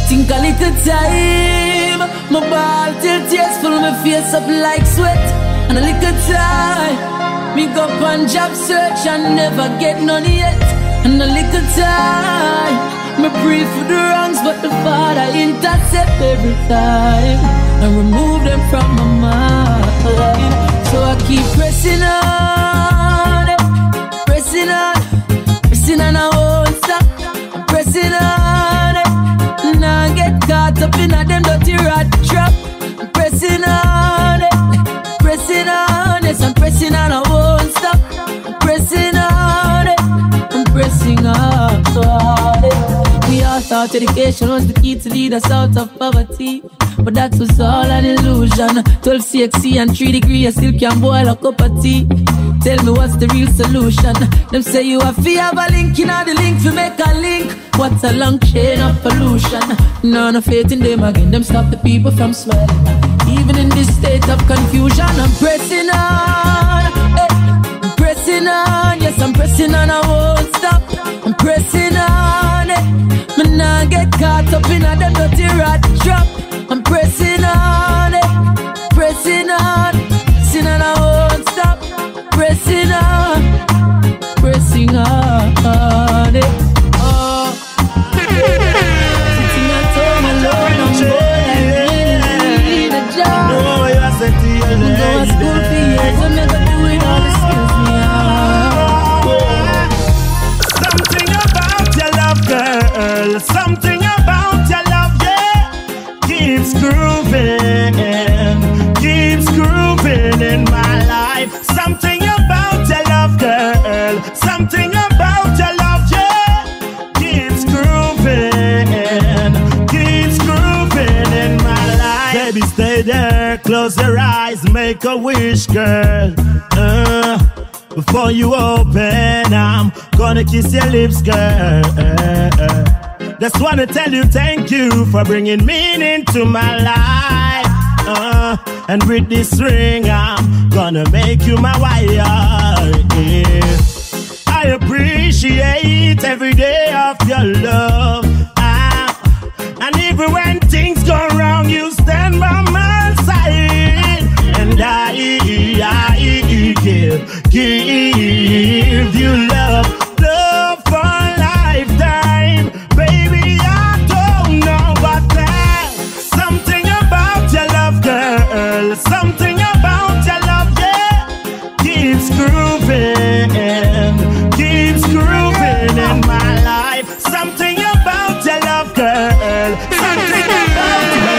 Think a little time, my ball till tears full my face up like sweat. And a little time, me go on job search and never get none yet. And a little time, me pray for the wrongs, but the Father intercept every time and remove them from my mind. So I keep pressing on, pressing on, pressing on, I won't stop. I'm pressing on, now get caught up in a them dirty rat trap. I'm pressing on, pressing on, yes I'm pressing on, I won't stop. I'm pressing on, I'm pressing on. We all thought education was the key to lead us out of poverty, but that was all an illusion. 12 CXC and 3 degree, I still can't boil a cup of tea. Tell me what's the real solution? Them say you have to have a link, you know the link to make a link. What's a long chain of pollution? None of faith in them again, them stop the people from smiling. Even in this state of confusion, I'm pressing on, I'm pressing on, yes I'm pressing on, I won't stop. I'm pressing on, me nah get caught up in a them dirty rat trap. I'm pressing on, pressing on, pressing on, I won't stop. Pressing on, pressing on, oh. Sitting at home alone, I'm bored, I really need a job. No, you are set to your lady. Go to school for years, I'm never doing all the skills me have. Something about your love, girl. Something about your love, yeah. Keeps grooving in my life. Something about your love, girl. Something about your love, yeah. Keeps grooving in my life. Baby, stay there, close your eyes, make a wish, girl. Before you open, I'm gonna kiss your lips, girl. Just wanna tell you thank you for bringing meaning to my life. And with this ring, I'm gonna make you my wife. Yeah. I appreciate every day of your love. And even when things go wrong, you stand by my side. And I give you love for a lifetime. Baby, I don't know what that. Something about your love, girl. Something about your love, yeah. Keeps grooving in my life. Something about your love, girl. Something about your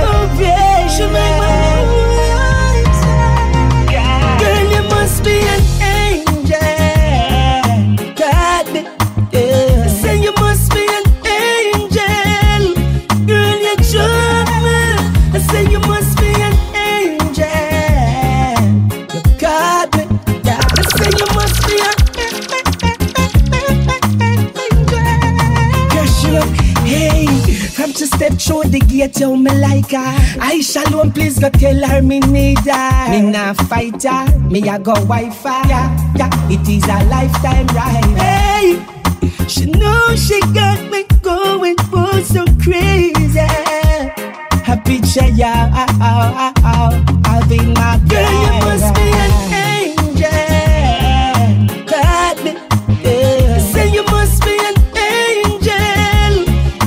love, yeah. She make my eyes. Girl, you must be an angel. God, yeah. Say you must be an angel. Girl, you drive me. I say you must be an angel. You got me. Yeah. I say you must be an angel. Hey, from to step through the gate, you me like her. I shalom, please go tell her me need her. Me nah fight her, me a go Wi-Fi. Yeah, it is a lifetime ride. Hey, she knows she got me going for so crazy. A picture, yeah, I'll be my girl. You must be an angel. God, yeah. Say you must be an angel.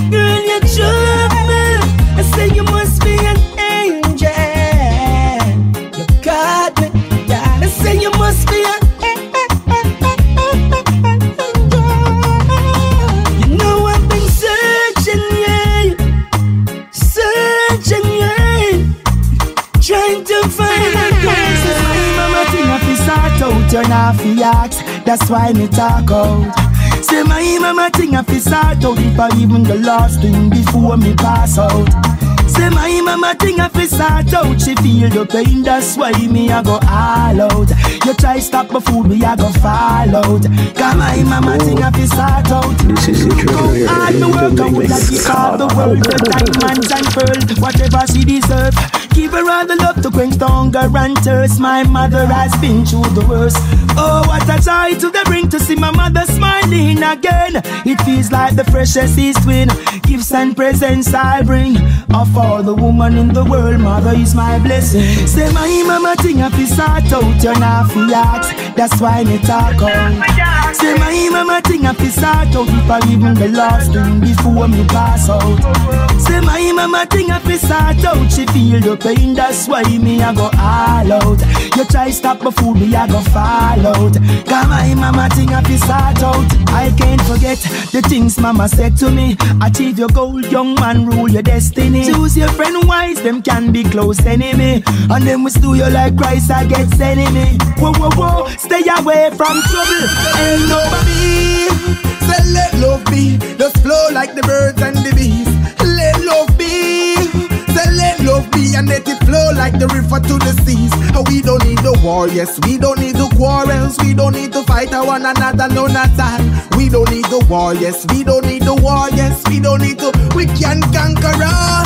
Girl, you drive me. I say you must be an angel. You got me. Yeah. I say you must be an angel. You know I've been searching, yeah. Searching, yeah. Trying to find a grace. Mama think I feel sort out, turn off the axe. That's why me talk out. Say my mama think I feel sort out, if I even the last thing before me pass out. Say my mama think I feel sort out, she feel the pain, that's why me I go all out. You try stop my food, me I go fall out. Cause my mama think I feel sort out. This is the truth. Hard to work out with that, you call the world, the diamonds and pearls, whatever she deserve. give her all the love to quench the hunger and thirst. My mother has been through the worst. Oh, what a joy to the bring to see my mother smiling again. It feels like the freshest east wind. Gifts and presents I bring. Of all the woman in the world, mother is my blessing. Say my mama thing if you sort out, you're not for ask. That's why me talk out. Say my mama thing if you sort out, if I even the last thing before me pass out. Say my mama thing if you sort out, she feel the pain, that's why me I go all out. You try stop my food, me I go fall out. Cause my mama thing if you sort out, I can't forget the things mama said to me. Achieve your goal, young man, rule your destiny. Choose your friend wise, them can be close enemy. And them will steal you like Christ against enemy. Whoa, whoa, whoa, stay away from trouble. Ain't nobody. Say let love be, just flow like the birds and the bees. Let love be. Say let love be and let it flow like the river to the seas. We don't need the war, yes, we don't need the quarrels. We don't need to fight one another, no not all. We don't need the war, yes, we don't need the war, yes, we don't need to. We can conquer all.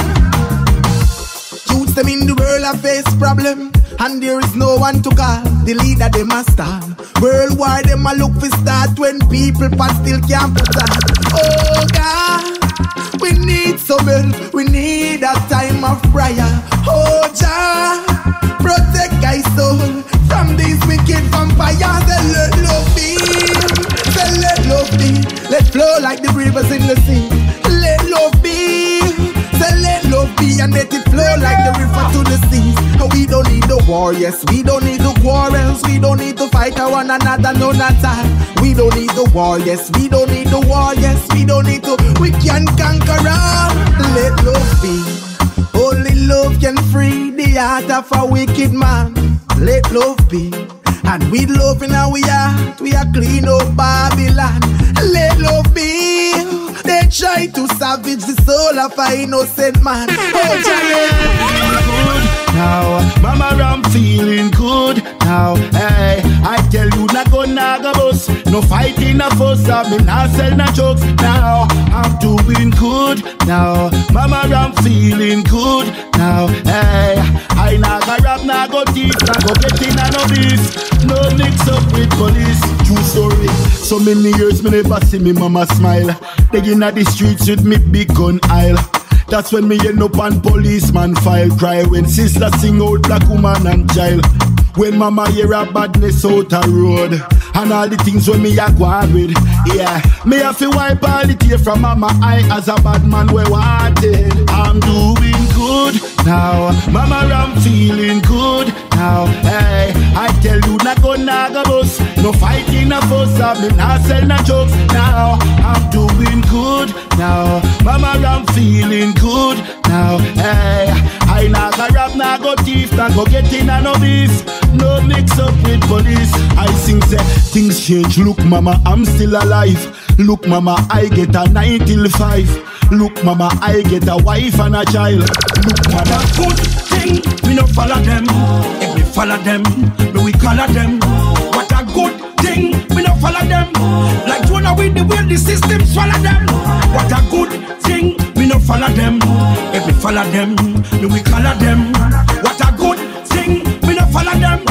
Youths them in the world have face problem, and there is no one to call. The leader they must start. Worldwide them a look for start when people pan still can't put on. Oh God, we need some help. We need a time of prayer. Oh Jah, protect my soul from these wicked vampires. And let love be, let love be. Let flow like the rivers in the sea. Let love be. Let love be and let it flow like the river to the seas. We don't need the war, yes, we don't need the quarrels. We don't need to fight one another, no not all. We don't need the war, yes, we don't need the war, yes, we don't need to. We can conquer all. Let love be. Only love can free the heart of a wicked man. Let love be. And with love in our heart, we are clean up Babylon. Let love be. They try to savage the soul of an innocent man. Oh, good now, mama, I'm feeling good now. Hey, I tell you, not gonna go bus. No fighting a fuss, I mean, I sell no jokes now. I'm doing good now, mama, I'm feeling good now. Hey, I not go rap, not go deep, not go get in and no beef. No mix up with police. True story. So many years me never see me mama smile. They in the streets with me big gun aisle. That's when me end up on policeman file. Cry when sister sing out black woman and child. When mama hear a badness out a road. And all the things when me a go on with. Yeah, me have to wipe all the tears from mama eye as a bad man we wanted. I'm doing good now, mama, I'm feeling good now. Hey, I tell you, not gonna go bus. No fighting a fuss, I mean, I sell no jokes now. I'm doing good now, mama, I'm feeling good now. Hey, I not go rap, not go thief, not go get in and no beef. No mix up with police. I sing say things change. Look mama, I'm still alive. Look mama, I get a 9 till 5. Look mama, I get a wife and a child. Look mama, good thing, we no follow them. If we follow them, we color them. What a good thing, we no follow them. Like Jonah with the way the system swallow them. What a good thing, we no follow them. If we follow them, we color them. What a good thing, we no follow them.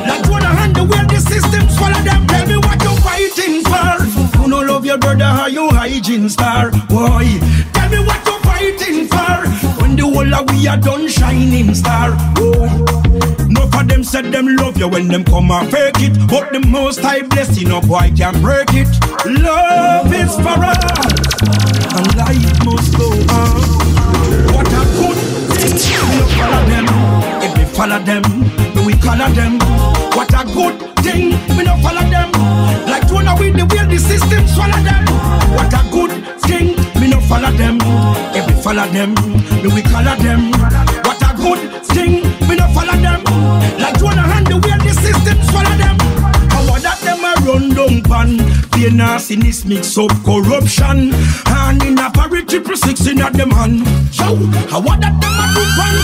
Like Jonah and the way the system swallow them. Tell me what you fighting for. You no love your brother, how you hygiene star. Boy, tell me what you fighting for. When the whole of we are done shining star. Boy, no for them said them love you when them come and fake it. But the most high blessing, no boy can break it. Love is for us, and life must go on. What a good thing, we follow them. If we follow them, we color them. What a good thing, we don't follow them. Like Jonah with the way the system swallow them. What a good thing, we don't follow them. If we follow them, we color them. What a good thing, we don't follow them. Like Jonah and the way the system swallow them. How that them a run down pan. They nastiness mix up corruption. And in a parry 666 in a them hand. So, how that them a do pan.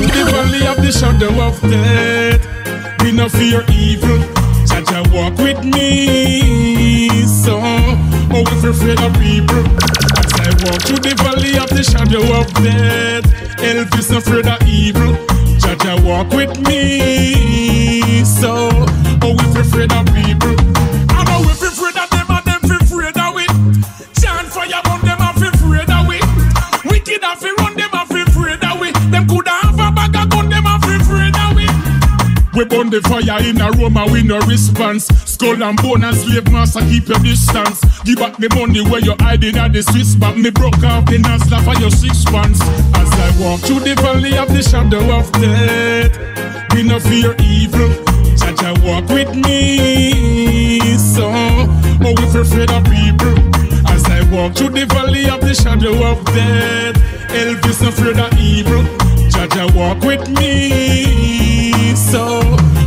The valley of the shadow of death, we no fear evil. Jaja walk with me. So, oh, if you're afraid of people. As I walk through the valley of the shadow of death, help is not afraid of evil. Jaja walk with me. So, oh, if you're afraid of people, I know if you're afraid of them and them feel afraid of it. Chant fire on them and feel afraid of it. Wicked and feel run them and feel afraid of it. Them could have a bag of gun them and feel afraid of it. We burn the fire in a room and we no response. Skull and bone and slave master keep your distance. Give back the money where you hiding at the Swiss bank. Me broke off the Nasla for your 6 months. As I walk through the valley of the shadow of death, we no fear evil. Jaja walk with me. So, oh, if you're afraid of people. As I walk through the valley of the shadow of death, Elvis no afraid of evil. Jaja walk with me. So,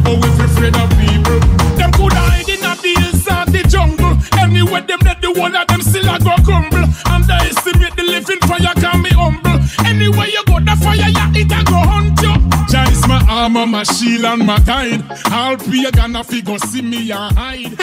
oh, if you're afraid of people, them could hide in the hills of the jungle. Anywhere them let the one of them still a go crumble. Underestimate the living fire can be humble. Anywhere you go, the fire, yeah, it a go hunt you. Jah is my armor, my shield and my guide. I'll be a gonna figure see me and hide.